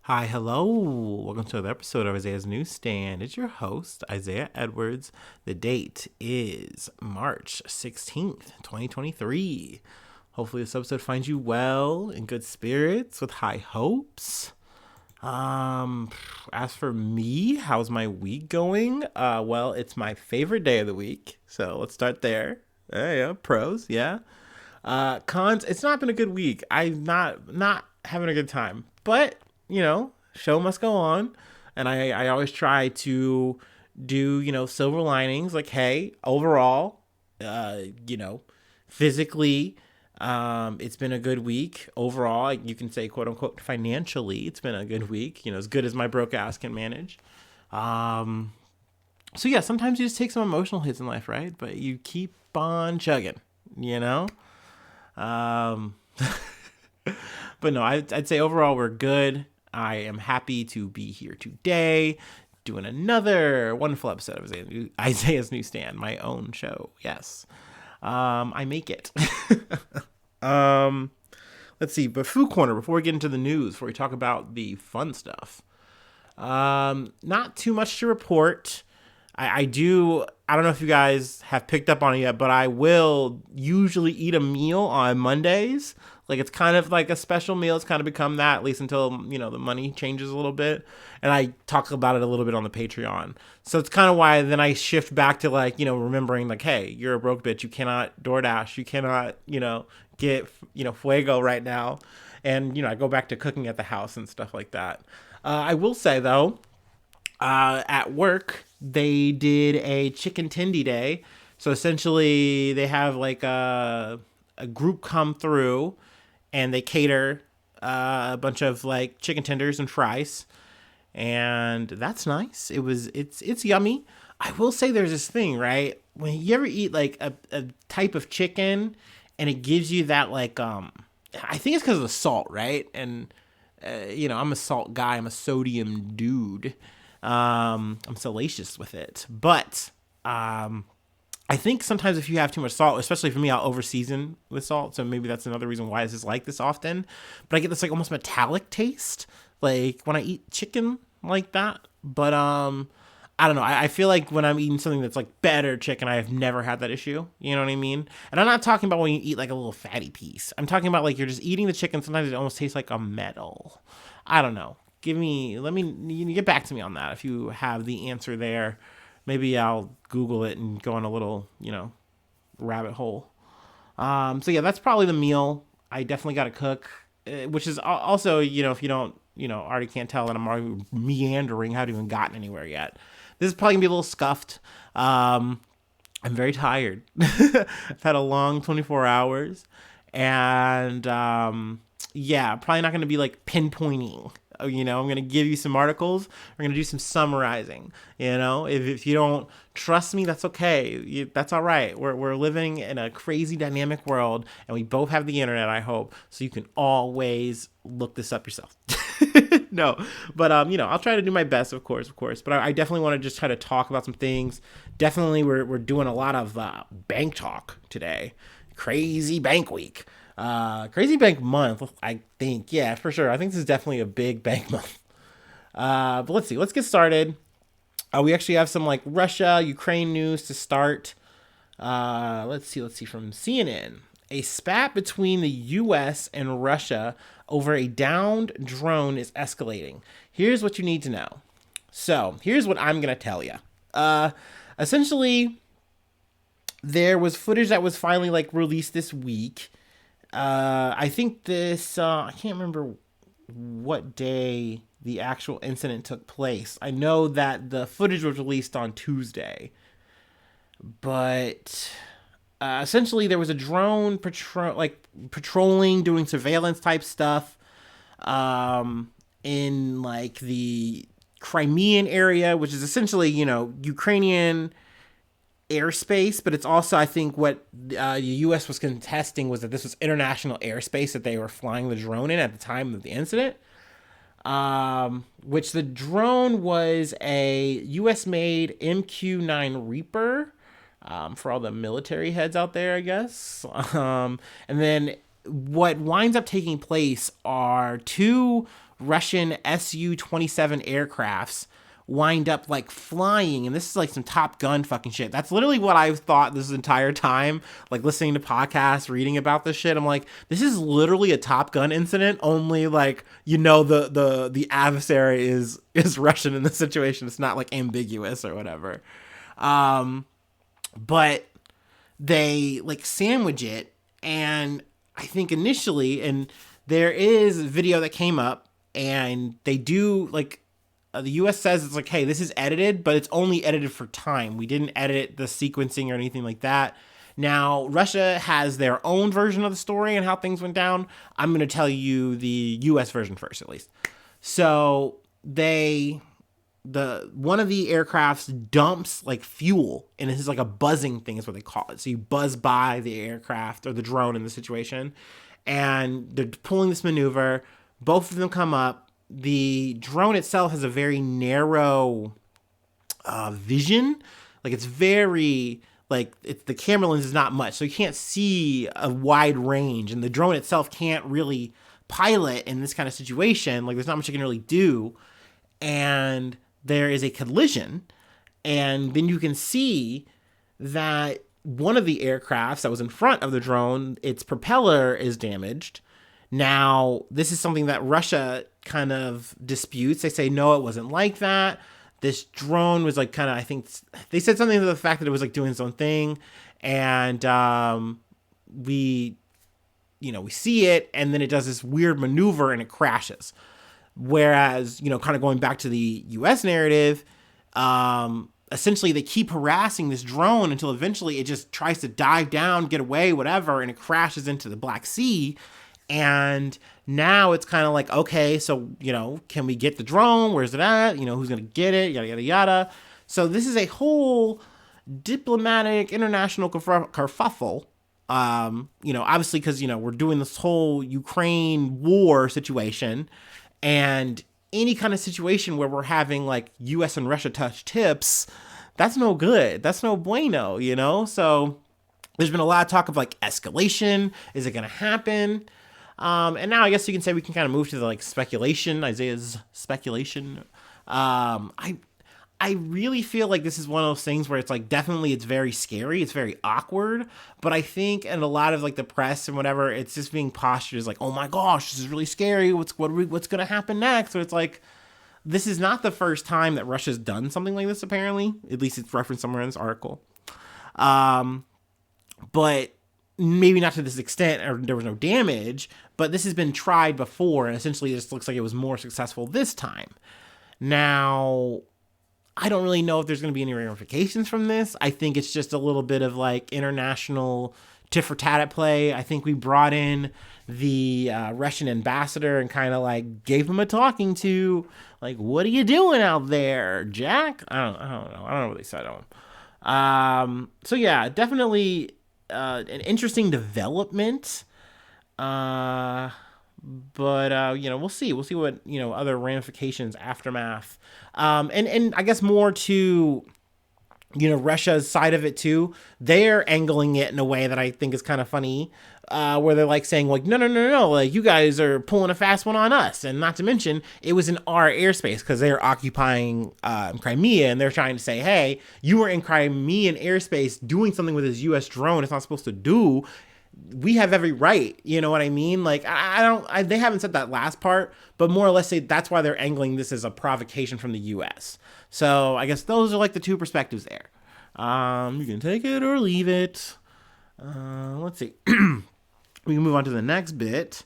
Hi, hello. Welcome to another episode of Isaiah's Newsstand. It's your host, Isaiah Edwards. The date is March 16th, 2023. Hopefully, this episode finds you well, in good spirits, with high hopes. As for me, how's my week going? Well, it's my favorite day of the week, so let's start there. Yeah, pros, yeah. Cons, it's not been a good week. I'm not having a good time, but show must go on, and I always try to do silver linings. Like, hey, overall, uh, you know, physically, it's been a good week overall. You can say, quote unquote, financially, it's been a good week. As good as my broke ass can manage. Um, so yeah, sometimes you just take some emotional hits in life, right? But you keep on chugging, you know. Um, but no, I'd say overall we're good. I am happy to be here today doing another wonderful episode of Isaiah's Newsstand, my own show. Yes. I make it. um, let's see. But Food Corner, before we get into the news, before we talk about the fun stuff, not too much to report. I don't know if you guys have picked up on it yet, but I will usually eat a meal on Mondays. Like, it's kind of like a special meal. It's kind of become that, at least until, the money changes a little bit. And I talk about it a little bit on the Patreon. So it's kind of why then I shift back to, like, remembering, like, hey, you're a broke bitch. You cannot DoorDash. You cannot, get, Fuego right now. And, I go back to cooking at the house and stuff like that. I will say, though, at work, they did a chicken tendy day. So essentially, they have like a group come through, and they cater a bunch of like chicken tenders and fries, and that's nice. It's yummy. I will say there's this thing, right? When you ever eat like a type of chicken, and it gives you that like I think it's because of the salt, right? And I'm a salt guy. I'm a sodium dude. I'm salacious with it, but I think sometimes if you have too much salt, especially for me, I'll over season with salt. So maybe that's another reason why this is like this often. But I get this like almost metallic taste, like when I eat chicken like that. But I don't know. I feel like when I'm eating something that's like better chicken, I have never had that issue. You know what I mean? And I'm not talking about when you eat like a little fatty piece. I'm talking about like you're just eating the chicken. Sometimes it almost tastes like a metal. I don't know. Let me, you can get back to me on that if you have the answer there. Maybe I'll Google it and go on a little, rabbit hole. So yeah, that's probably the meal. I definitely got to cook, which is also, if you don't, already can't tell that I'm already meandering, haven't even gotten anywhere yet. This is probably gonna be a little scuffed. I'm very tired. I've had a long 24 hours, and yeah, probably not gonna be like pinpointing. I'm going to give you some articles. We're going to do some summarizing. If you don't trust me, that's okay. That's all right. We're living in a crazy dynamic world, and we both have the internet, I hope, so you can always look this up yourself. No, but I'll try to do my best, of course. But I definitely want to just try to talk about some things. Definitely, we're doing a lot of bank talk today. Crazy bank week. Crazy bank month, I think. Yeah, for sure. I think this is definitely a big bank month. But let's see. Let's get started. We actually have some like Russia, Ukraine news to start. Let's see. From CNN. A spat between the U.S. and Russia over a downed drone is escalating. Here's what you need to know. So, here's what I'm going to tell you. Essentially, there was footage that was finally like released this week. I think this, I can't remember what day the actual incident took place. I know that the footage was released on Tuesday, but essentially there was a drone patrolling, doing surveillance type stuff, in like the Crimean area, which is essentially, Ukrainian airspace, but it's also, I think, what the U.S. was contesting was that this was international airspace that they were flying the drone in at the time of the incident. Which the drone was a U.S.-made MQ-9 Reaper, for all the military heads out there, I guess. And then what winds up taking place are two Russian Su-27 aircrafts wind up like flying, and this is like some Top Gun fucking shit. That's literally what I've thought this entire time, like listening to podcasts, reading about this shit. I'm like, this is literally a Top Gun incident, only like, the adversary is Russian in this situation. It's not like ambiguous or whatever. But they like sandwich it, and I think initially, and there is a video that came up, and they do like, the US says it's like, hey, this is edited, but it's only edited for time. We didn't edit the sequencing or anything like that. Now, Russia has their own version of the story and how things went down. I'm going to tell you the US version first, at least. So one of the aircrafts dumps like fuel, and this is like a buzzing thing is what they call it. So you buzz by the aircraft or the drone in the situation, and they're pulling this maneuver. Both of them come up. The drone itself has a very narrow vision. Like it's very the camera lens is not much, so you can't see a wide range, and the drone itself can't really pilot in this kind of situation. Like there's not much you can really do, and there is a collision, and then you can see that one of the aircrafts that was in front of the drone, its propeller is damaged. Now, this is something that Russia kind of disputes. They say, no, it wasn't like that. This drone was like kind of, I think they said something to the fact that it was like doing its own thing. And we see it, and then it does this weird maneuver and it crashes. Whereas, kind of going back to the US narrative, essentially they keep harassing this drone until eventually it just tries to dive down, get away, whatever, and it crashes into the Black Sea. And now it's kind of like, okay, so, can we get the drone? Where's it at? Who's going to get it? Yada, yada, yada. So this is a whole diplomatic international kerfuffle. Obviously because, we're doing this whole Ukraine war situation, and any kind of situation where we're having like US and Russia touch tips, that's no good. That's no bueno, So there's been a lot of talk of like escalation. Is it going to happen? And now I guess you can say we can kind of move to the like speculation, Isaiah's speculation. I really feel like this is one of those things where it's like, definitely it's very scary. It's very awkward, but I think in a lot of like the press and whatever, it's just being postured as like, oh my gosh, this is really scary. What's going to happen next? So it's like, this is not the first time that Russia's done something like this, apparently. At least it's referenced somewhere in this article. But maybe not to this extent, or there was no damage, but this has been tried before, and essentially it just looks like it was more successful this time. Now, I don't really know if there's going to be any ramifications from this. I think it's just a little bit of like international tit for tat at play. I think we brought in the Russian ambassador and kind of like gave him a talking to, like, what are you doing out there, Jack? I don't know. I don't know what they said on him. So yeah, definitely an interesting development. But we'll see what, other ramifications, aftermath. And I guess more to, Russia's side of it too. They're angling it in a way that I think is kind of funny, where they're like saying like, no, like you guys are pulling a fast one on us. And not to mention, it was in our airspace because they're occupying Crimea, and they're trying to say, hey, you were in Crimean airspace doing something with this US drone it's not supposed to do. We have every right, you know what I mean? Like, they haven't said that last part, but more or less that's why they're angling this as a provocation from the US. So I guess those are like the two perspectives there. You can take it or leave it. Let's see. We can move on to the next bit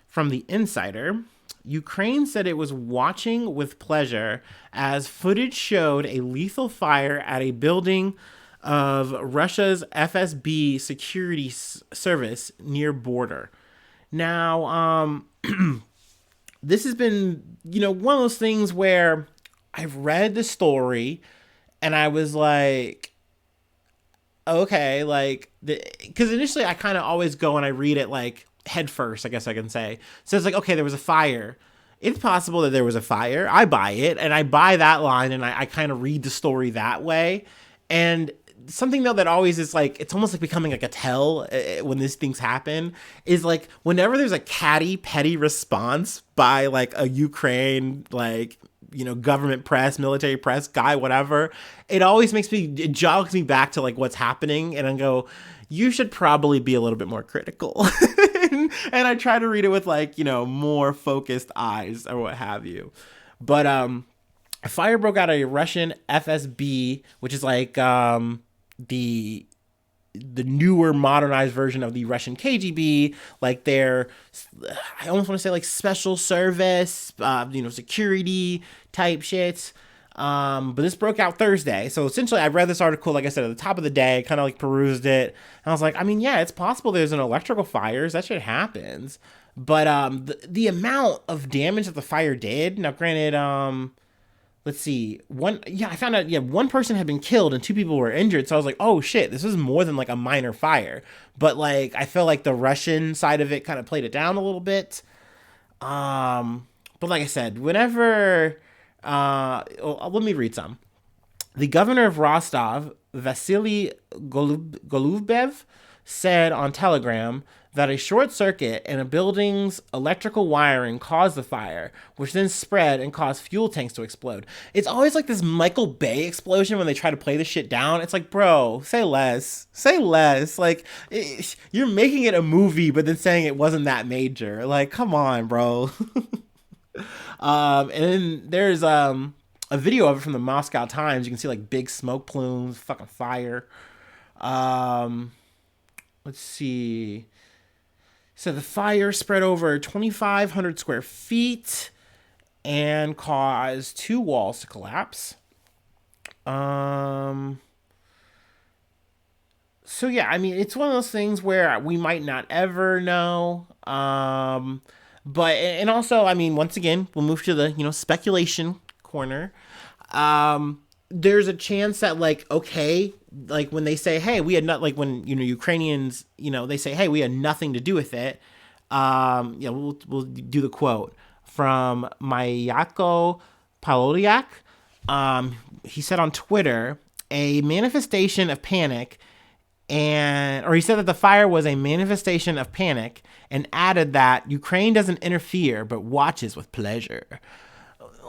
from the Insider. Ukraine said it was watching with pleasure as footage showed a lethal fire at a building of Russia's FSB security service near border. Now, this has been, one of those things where I've read the story and I was like, okay, like, because initially I kind of always go and I read it like head first, I guess I can say. So it's like, okay, there was a fire. It's possible that there was a fire. I buy it, and I buy that line, and I kind of read the story that way. And something though that always is like, it's almost like becoming like a tell when these things happen, is like whenever there's a catty petty response by like a Ukraine, like, government press, military press guy, whatever, it jogs me back to like what's happening, and I go, you should probably be a little bit more critical. And I try to read it with like, more focused eyes or what have you. But a fire broke out at a Russian FSB, which is like the newer modernized version of the Russian KGB, like their, I almost want to say like special service, security type shit. But this broke out Thursday. So essentially I read this article, like I said, at the top of the day, kind of like perused it. And I was like, I mean, yeah, it's possible there's an electrical fires. That shit happens. But the amount of damage that the fire did, now granted, let's see, I found out, one person had been killed and two people were injured. So I was like, oh shit, this is more than like a minor fire. But like, I feel like the Russian side of it kind of played it down a little bit. But like I said, whenever, let me read some. The governor of Rostov, Vasily Golubbev, said on Telegram that a short circuit in a building's electrical wiring caused the fire, which then spread and caused fuel tanks to explode. It's always like this Michael Bay explosion when they try to play this shit down. It's like, bro, say less. Say less. Like, you're making it a movie, but then saying it wasn't that major. Like, come on, bro. And then there's a video of it from the Moscow Times. You can see like big smoke plumes, fucking fire. Let's see. So the fire spread over 2,500 square feet and caused two walls to collapse. So yeah, I mean, it's one of those things where we might not ever know. But, and also, I mean, once again, we'll move to the, speculation corner. There's a chance that like, okay, like when they say, hey, we had not, like when, Ukrainians, they say, hey, we had nothing to do with it. We'll do the quote from Mayako Palodiak. He said on Twitter, a manifestation of panic, or he said that the fire was a manifestation of panic, and added that Ukraine doesn't interfere but watches with pleasure.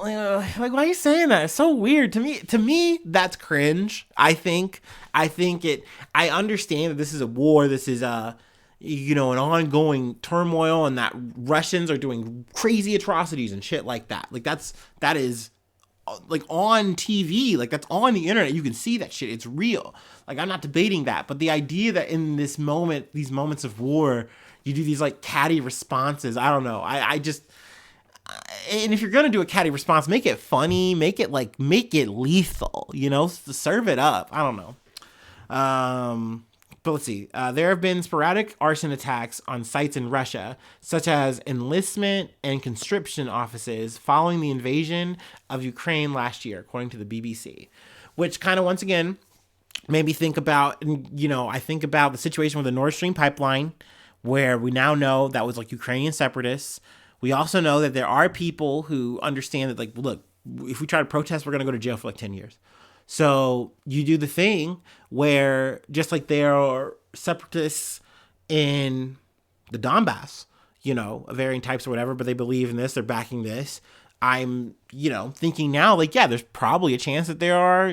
Like, why are you saying that? It's so weird to me. To me, that's cringe. I think I understand that this is a war. This is an ongoing turmoil, and that Russians are doing crazy atrocities and shit like that. Like that is like on TV, like that's on the internet. You can see that shit. It's real. Like, I'm not debating that, but the idea that in this moment, these moments of war, you do these like catty responses. I don't know. I just, and if you're going to do a catty response, make it funny, make it lethal, serve it up. I don't know. But let's see. There have been sporadic arson attacks on sites in Russia, such as enlistment and conscription offices following the invasion of Ukraine last year, according to the BBC, which kind of, once again, made me think about, I think about the situation with the Nord Stream pipeline, where we now know that was like Ukrainian separatists. We also know that there are people who understand that, like, look, if we try to protest, we're going to go to jail for like 10 years. So you do the thing where, just like there are separatists in the Donbass, varying types or whatever, but they believe in this, they're backing this. I'm, thinking now, like, yeah, there's probably a chance that there are,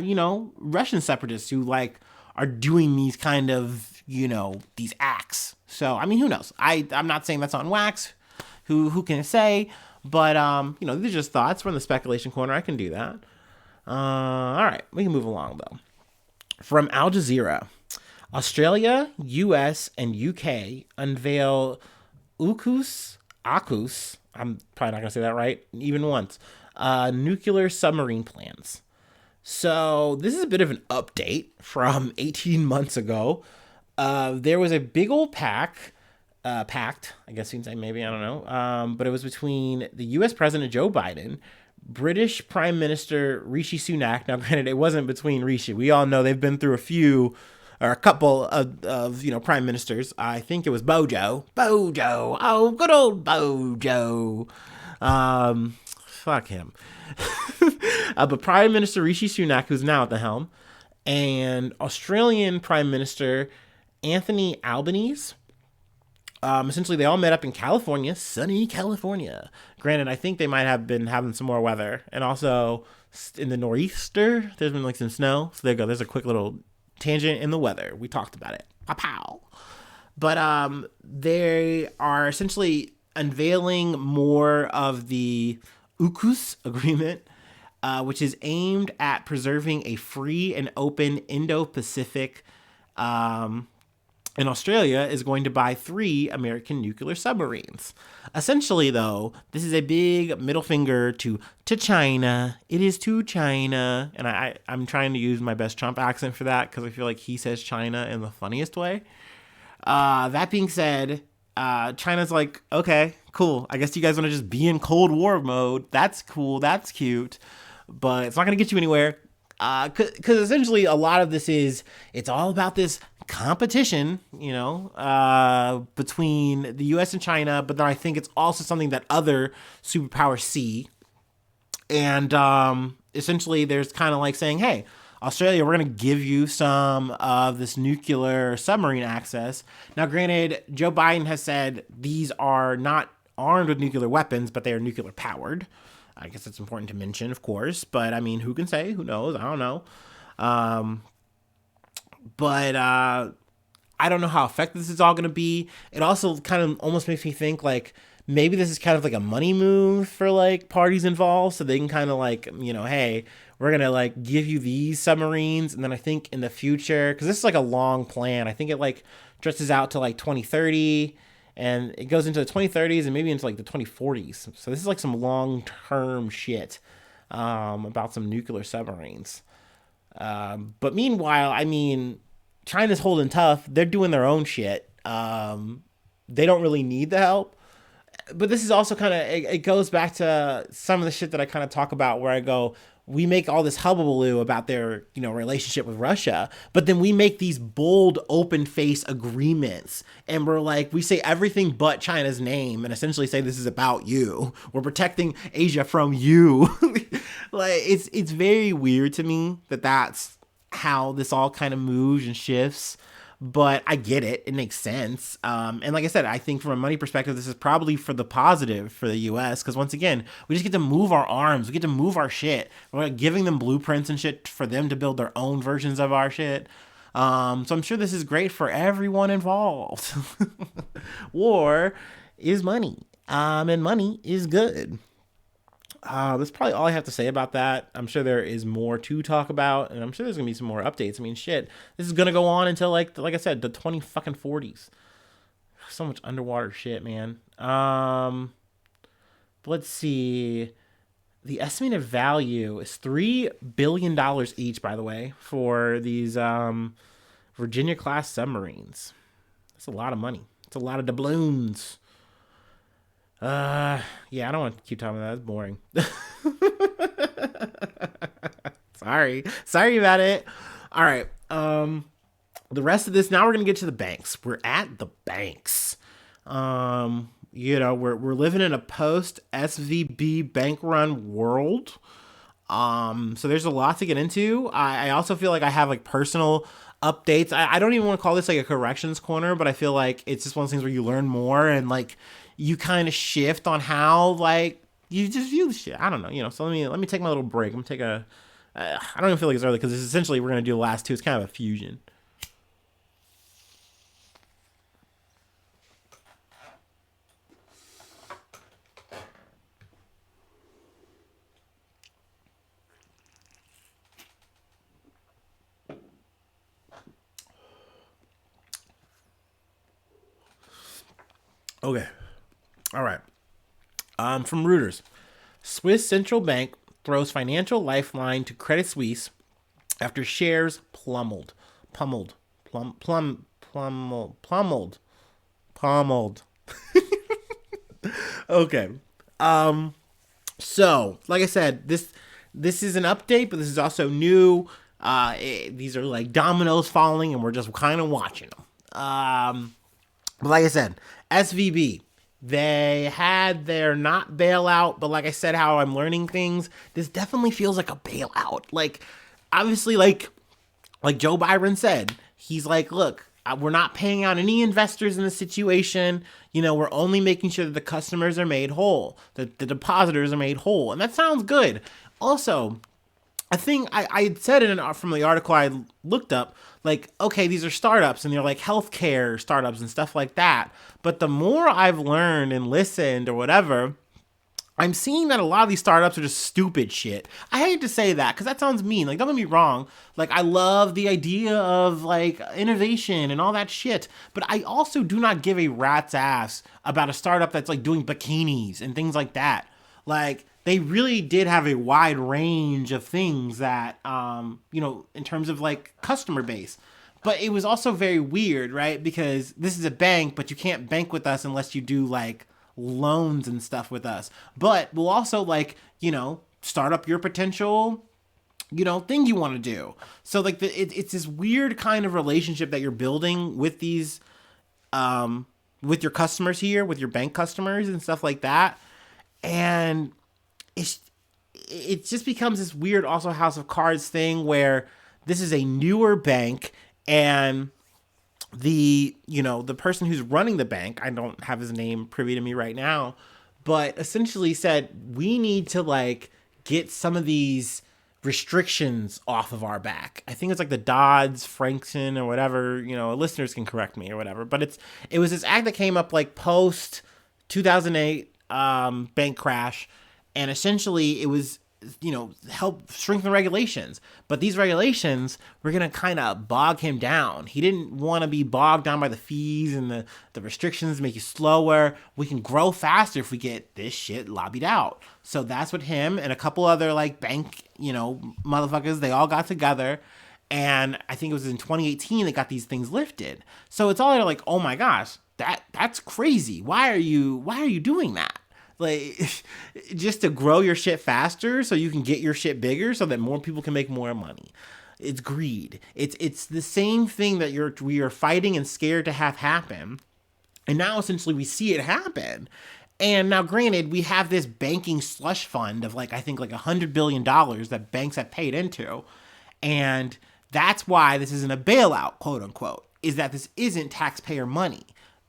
Russian separatists who like are doing these kind of, these acts. So, I mean, who knows? I'm not saying that's on wax. Who can say? But, these are just thoughts. We're in the speculation corner. I can do that. All right, we can move along though. From Al Jazeera, Australia, US, and UK unveil AUKUS. I'm probably not gonna say that right even once. Nuclear submarine plans. So this is a bit of an update from 18 months ago. There was a big old pact, I guess you can say, maybe, I don't know. But it was between the US President Joe Biden, British Prime Minister Rishi Sunak. Now, granted, it wasn't between Rishi. We all know they've been through a couple of prime ministers. I think it was Bojo. Oh, good old Bojo. Fuck him. But Prime Minister Rishi Sunak, who's now at the helm, and Australian Prime Minister Anthony Albanese. Essentially, they all met up in California, sunny California. Granted, I think they might have been having some more weather, and also in the nor'easter, there's been like some snow. So there you go. There's a quick little tangent in the weather. We talked about it. Pow pow. But they are essentially unveiling more of the AUKUS agreement, which is aimed at preserving a free and open Indo-Pacific. And Australia is going to buy 3 American nuclear submarines. Essentially, though, this is a big middle finger to China. It is to China. And I'm trying to use my best Trump accent for that because I feel like he says China in the funniest way. That being said, China's like, okay, cool. I guess you guys want to just be in Cold War mode. That's cool. That's cute. But it's not going to get you anywhere. Because essentially a lot of this it's all about this competition, between the US and China. But then I think it's also something that other superpowers see. And essentially there's kind of like saying, hey, Australia, we're going to give you some of this nuclear submarine access. Now, granted, Joe Biden has said these are not armed with nuclear weapons, but they are nuclear powered. I guess it's important to mention, of course. But, I mean, who can say? Who knows? I don't know. But I don't know how effective this is all going to be. It also kind of almost makes me think, like, maybe this is kind of like a money move for, like, parties involved. So they can kind of, like, hey, we're going to, like, give you these submarines. And then I think in the future, because this is, like, a long plan. I think it, like, stretches out to, like, 2030. And it goes into the 2030s and maybe into like the 2040s. So this is like some long-term shit about some nuclear submarines. But meanwhile, I mean, China's holding tough. They're doing their own shit. They don't really need the help. But this is also kind of, it goes back to some of the shit that I kind of talk about where I go, we make all this hubbubaloo about their, relationship with Russia, but then we make these bold, open-face agreements, and we're like, we say everything but China's name, and essentially say this is about you. We're protecting Asia from you. Like, it's very weird to me that that's how this all kind of moves and shifts. But I get it. It makes sense. And like I said, I think from a money perspective, this is probably for the positive for the U.S. Because once again, we just get to move our arms. We get to move our shit. We're like giving them blueprints and shit for them to build their own versions of our shit. So I'm sure this is great for everyone involved. War is money. And money is good. That's probably all I have to say about that. I'm sure there is more to talk about, and I'm sure there's gonna be some more updates. I mean, shit, this is gonna go on until like I said, the 20 fucking 40s. So much underwater shit, man. Let's see. The estimated value is $3 billion each, by the way, for these Virginia class submarines. That's a lot of money. It's a lot of doubloons. Yeah, I don't want to keep talking about that. It's boring. Sorry about it. All right. The rest of this, now we're going to get to the banks. We're at the banks. We're living in a post SVB bank run world. So there's a lot to get into. I also feel like I have like personal updates. I don't even want to call this like a corrections corner, but I feel like it's just one of those things where you learn more and like you kind of shift on how like you just view the shit. I don't know, so let me take my little break. I'm gonna take I don't even feel like it's early because essentially we're gonna do the last two. It's kind of a fusion. Okay. All right. From Reuters, Swiss central bank throws financial lifeline to Credit Suisse after shares pummeled. Okay. So, like I said, this is an update, but this is also new. These are like dominoes falling, and we're just kind of watching them. But like I said, SVB, they had their not bailout, but like I said, how I'm learning things, this definitely feels like a bailout. Like, obviously, like like Joe Byron said, he's like, look, we're not paying out any investors in this situation. We're only making sure that the customers are made whole, that the depositors are made whole. And that sounds good. Also, a thing I had said from the article I looked up, like, okay, these are startups and they're like healthcare startups and stuff like that. But the more I've learned and listened or whatever, I'm seeing that a lot of these startups are just stupid shit. I hate to say that because that sounds mean. Like, don't get me wrong. Like, I love the idea of like innovation and all that shit, but I also do not give a rat's ass about a startup that's like doing bikinis and things like that. Like, they really did have a wide range of things that, in terms of like customer base. But it was also very weird, right? Because this is a bank, but you can't bank with us unless you do like loans and stuff with us. But we'll also like, start up your potential, thing you want to do. So like it's this weird kind of relationship that you're building with these, with your customers here, with your bank customers and stuff like that. And it just becomes this weird also House of Cards thing where this is a newer bank and the person who's running the bank, I don't have his name privy to me right now, but essentially said, we need to like get some of these restrictions off of our back. I think it's like the Dodd-Franken or whatever, listeners can correct me or whatever, but it was this act that came up like post 2008 bank crash. And essentially it was, help strengthen regulations. But these regulations were going to kind of bog him down. He didn't want to be bogged down by the fees and the restrictions make you slower. We can grow faster if we get this shit lobbied out. So that's what him and a couple other like bank, motherfuckers, they all got together. And I think it was in 2018 they got these things lifted. So it's all like, oh my gosh, that's crazy. Why are you doing that? Like, just to grow your shit faster so you can get your shit bigger so that more people can make more money. It's greed. It's the same thing that we are fighting and scared to have happen. And now essentially we see it happen. And now granted, we have this banking slush fund of like, I think like $100 billion that banks have paid into. And that's why this isn't a bailout, quote unquote, is that this isn't taxpayer money.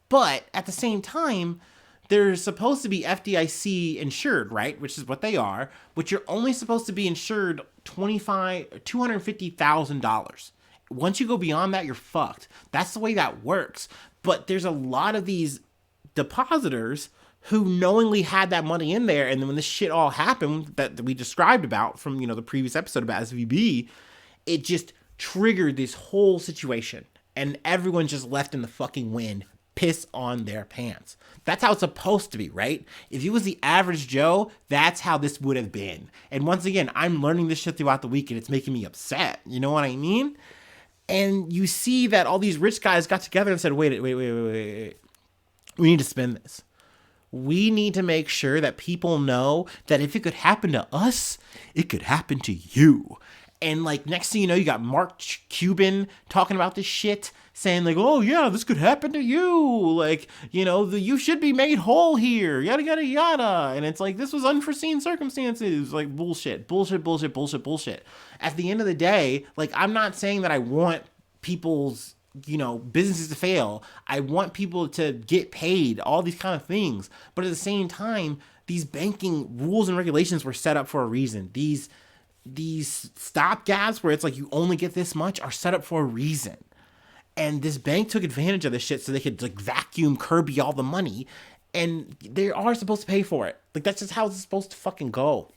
But at the same time, they're supposed to be FDIC insured, right? Which is what they are, but you're only supposed to be insured $250,000. Once you go beyond that, you're fucked. That's the way that works. But there's a lot of these depositors who knowingly had that money in there, and then when this shit all happened that we described about from, the previous episode about SVB, it just triggered this whole situation, and everyone just left in the fucking wind, piss on their pants. That's how it's supposed to be, right? If you was the average Joe, that's how this would have been. And once again, I'm learning this shit throughout the week and it's making me upset. You know what I mean? And you see that all these rich guys got together and said, wait. We need to spend this. We need to make sure that people know that if it could happen to us, it could happen to you. And like next thing you know, you got Mark Cuban talking about this shit, saying like, oh yeah, this could happen to you. Like, you should be made whole here, yada, yada, yada. And it's like, this was unforeseen circumstances, like bullshit. At the end of the day, like, I'm not saying that I want people's, businesses to fail. I want people to get paid, all these kind of things. But at the same time, these banking rules and regulations were set up for a reason. These stopgaps where it's like you only get this much are set up for a reason. And this bank took advantage of this shit so they could like vacuum Kirby all the money, and they are supposed to pay for it. Like, that's just how it's supposed to fucking go.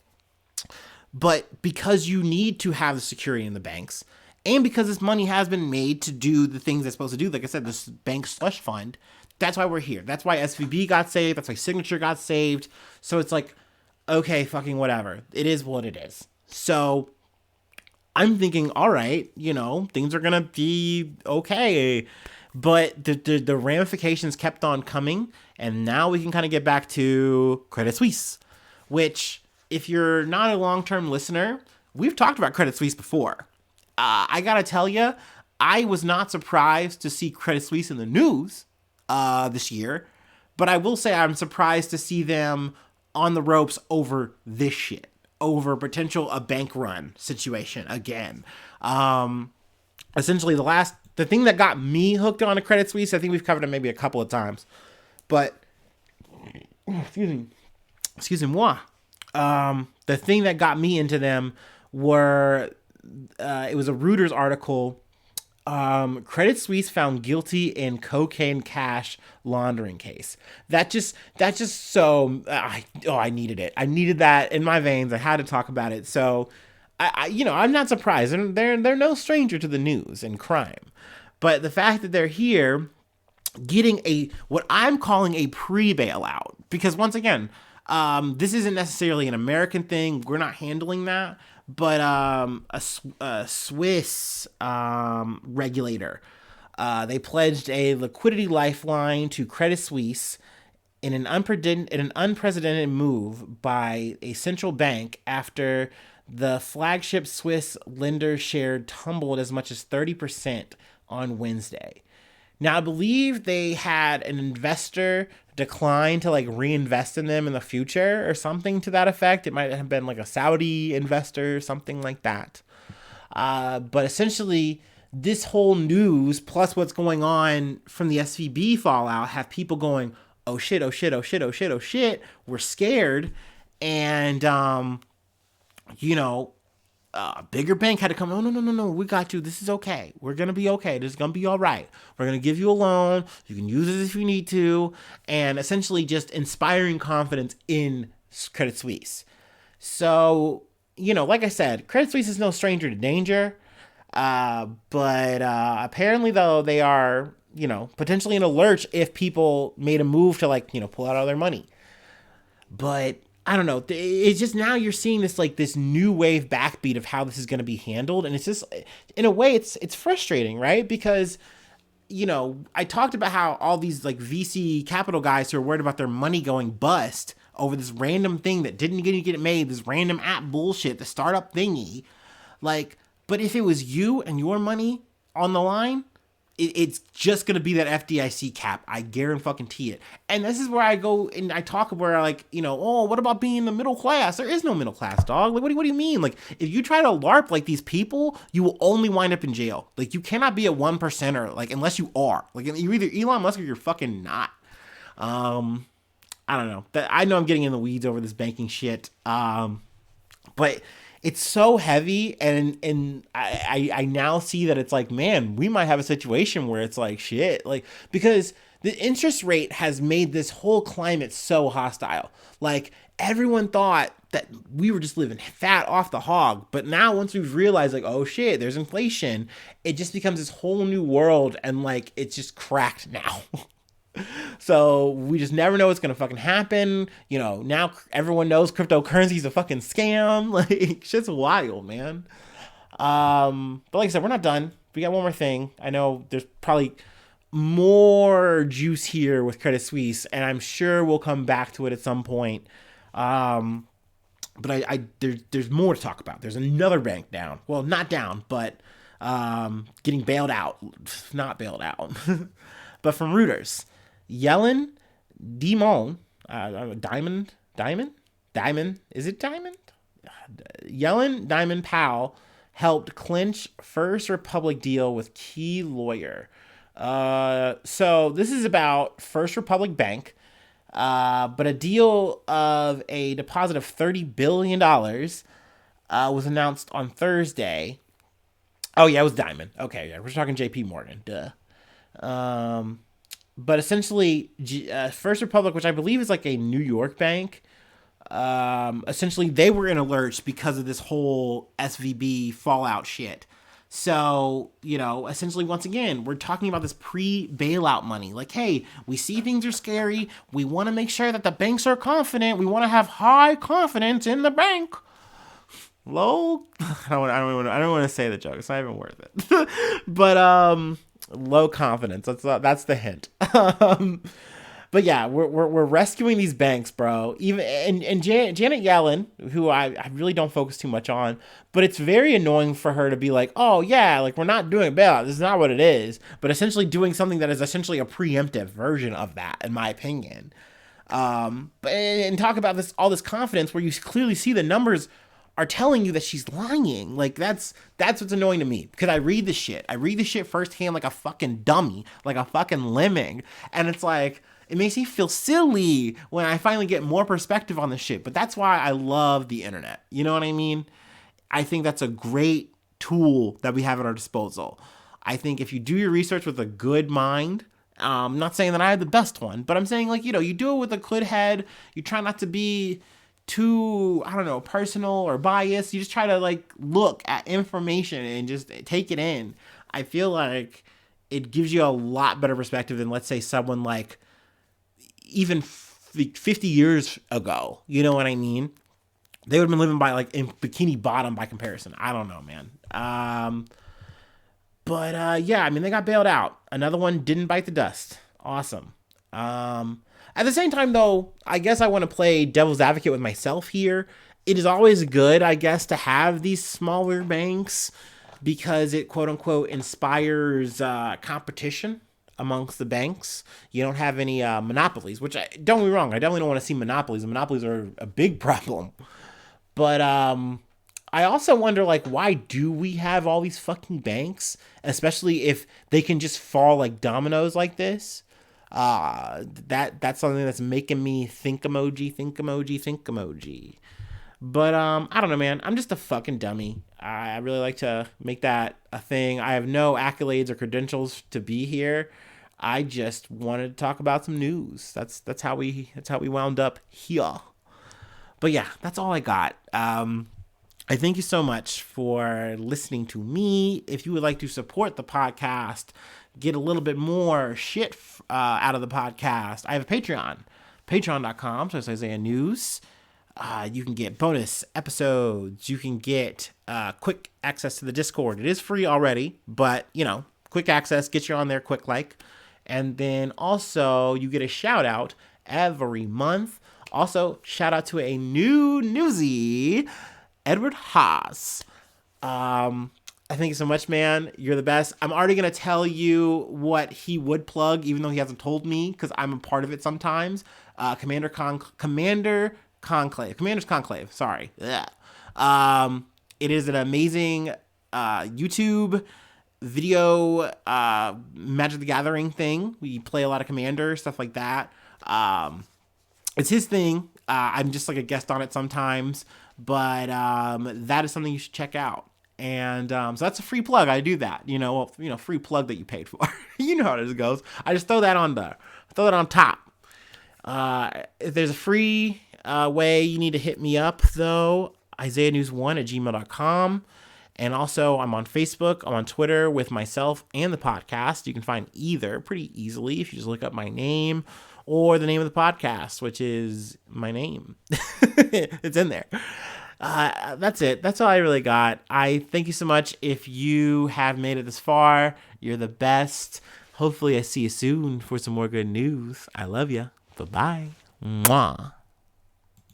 But because you need to have the security in the banks, and because this money has been made to do the things it's supposed to do, like I said, this bank slush fund, that's why we're here. That's why SVB got saved. That's why Signature got saved. So it's like, okay, fucking whatever. It is what it is. So I'm thinking, all right, things are going to be okay. But the ramifications kept on coming. And now we can kind of get back to Credit Suisse, which, if you're not a long-term listener, we've talked about Credit Suisse before. I got to tell you, I was not surprised to see Credit Suisse in the news this year. But I will say I'm surprised to see them on the ropes over this shit. Over potential a bank run situation again. Essentially, the thing that got me hooked on a Credit Suisse, I think we've covered it maybe a couple of times, but excuse me, excuse me, moi. The thing that got me into them were it was a Reuters article. Credit Suisse found guilty in cocaine cash laundering case. That just so I needed it. I needed that in my veins. I had to talk about it. So I'm not surprised. They're no stranger to the news and crime, but the fact that they're here getting a what I'm calling a pre bailout, because once again, this isn't necessarily an American thing. We're not handling that, but a Swiss regulator, they pledged a liquidity lifeline to Credit Suisse in an unprecedented move by a central bank after the flagship Swiss lender share tumbled as much as 30% on Wednesday. Now, I believe they had an investor decline to like reinvest in them in the future or something to that effect. It might have been like a Saudi investor, something like that. But essentially, this whole news plus what's going on from the SVB fallout have people going, oh shit, oh shit, oh shit, oh shit, oh shit. We're scared. And, you know, a bigger bank had to come. Oh, no, no, no, no. We got you. This is okay. We're going to be okay. This is going to be all right. We're going to give you a loan. You can use it if you need to. And essentially just inspiring confidence in Credit Suisse. So, like I said, Credit Suisse is no stranger to danger. But apparently, though, they are, potentially in a lurch if people made a move to, pull out all their money. But I don't know. It's just now you're seeing this this new wave backbeat of how this is going to be handled, and it's just in a way it's frustrating, right? Because I talked about how all these VC capital guys who are worried about their money going bust over this random thing that didn't get made, this random app bullshit, the startup thingy, but if it was you and your money on the line, it's just going to be that FDIC cap. I guarantee it. And this is where I go and I talk where oh, what about being the middle class? There is no middle class, dog. What do you mean? If you try to LARP like these people, you will only wind up in jail. You cannot be a 1%er, unless you are. You're either Elon Musk or you're fucking not. I don't know. I know I'm getting in the weeds over this banking shit. But it's so heavy, and I now see that it's man, we might have a situation where it's shit, because the interest rate has made this whole climate so hostile. Everyone thought that we were just living fat off the hog, but now once we've realized oh shit, there's inflation, it just becomes this whole new world, and it's just cracked now. So we just never know what's gonna fucking happen. Now everyone knows cryptocurrency is a fucking scam. Shit's wild, man. But like I said, we're not done. We got one more thing. I know there's probably more juice here with Credit Suisse, and I'm sure we'll come back to it at some point. But there's more to talk about. There's another bank down. Well, not down, but getting bailed out. Not bailed out. But from Reuters. Yellen, Diamond, is it Diamond? Yellen, Diamond Powell helped clinch First Republic deal with key lawyer. So this is about First Republic Bank, but a deal of a deposit of $30 billion was announced on Thursday. Oh, yeah, it was Diamond. Okay, yeah, we're talking JP Morgan. Duh. But essentially, First Republic, which I believe is a New York bank, essentially they were in a lurch because of this whole SVB fallout shit. So, essentially, once again, we're talking about this pre-bailout money. Hey, we see things are scary. We want to make sure that the banks are confident. We want to have high confidence in the bank. Low? I don't want to say the joke. It's not even worth it. But, low confidence. That's the hint. But yeah, we're rescuing these banks, bro. Even and Janet Yellen, who I really don't focus too much on, but it's very annoying for her to be oh yeah, we're not doing a bailout. This is not what it is. But essentially doing something that is essentially a preemptive version of that, in my opinion. But and talk about all this confidence where you clearly see the numbers are telling you that she's lying. Like that's what's annoying to me, because I read the shit. I read the shit firsthand like a fucking dummy, like a fucking lemming. And it's like, it makes me feel silly when I finally get more perspective on the shit. But that's why I love the internet. You know what I mean? I think that's a great tool that we have at our disposal. I think if you do your research with a good mind, I'm not saying that I have the best one, but I'm saying, like, you do it with a good head. You try not to be too, I don't know, personal or biased. You just try to, like, look at information and just take it in. I feel like it gives you a lot better perspective than, let's say, someone like even 50 years ago. You know what I mean? They would have been living by, like, in Bikini Bottom by comparison. I don't know, man. But yeah, I mean, they got bailed out. Another one didn't bite the dust. Awesome. At the same time, though, I guess I want to play devil's advocate with myself here. It is always good, I guess, to have these smaller banks, because it, quote unquote, inspires competition amongst the banks. You don't have any monopolies, which, don't get me wrong, I definitely don't want to see monopolies. Monopolies are a big problem. But I also wonder, like, why do we have all these fucking banks, especially if they can just fall like dominoes like this? That's something that's making me think emoji, think emoji, think emoji. But I don't know, man. I'm just a fucking dummy. I really like to make that a thing. I have no accolades or credentials to be here. I just wanted to talk about some news. That's how we wound up here. But yeah, that's all I got. I thank you so much for listening to me. If you would like to support the podcast, get a little bit more shit out of the podcast, I have a Patreon. Patreon.com/Isaiah News. You can get bonus episodes. You can get quick access to the Discord. It is free already, but, quick access gets you on there quick like. And then also you get a shout out every month. Also, shout out to a new newsie, Edward Haas. I thank you so much, man. You're the best. I'm already going to tell you what he would plug, even though he hasn't told me, because I'm a part of it sometimes. Commander's Conclave. Sorry. It is an amazing YouTube video Magic the Gathering thing. We play a lot of Commander, stuff like that. It's his thing. I'm just like a guest on it sometimes, but that is something you should check out. And so that's a free plug. I do that, free plug that you paid for. You know how it goes. I just throw that on there. Throw that on top. If there's a free way you need to hit me up, though, isaiahnews1@gmail.com. And also, I'm on Facebook, I'm on Twitter with myself and the podcast. You can find either pretty easily if you just look up my name or the name of the podcast, which is my name. It's in there. That's it. That's all I really got. I thank you so much. If you have made it this far, you're the best. Hopefully I see you soon for some more good news. I love you. Bye-bye. Mwah.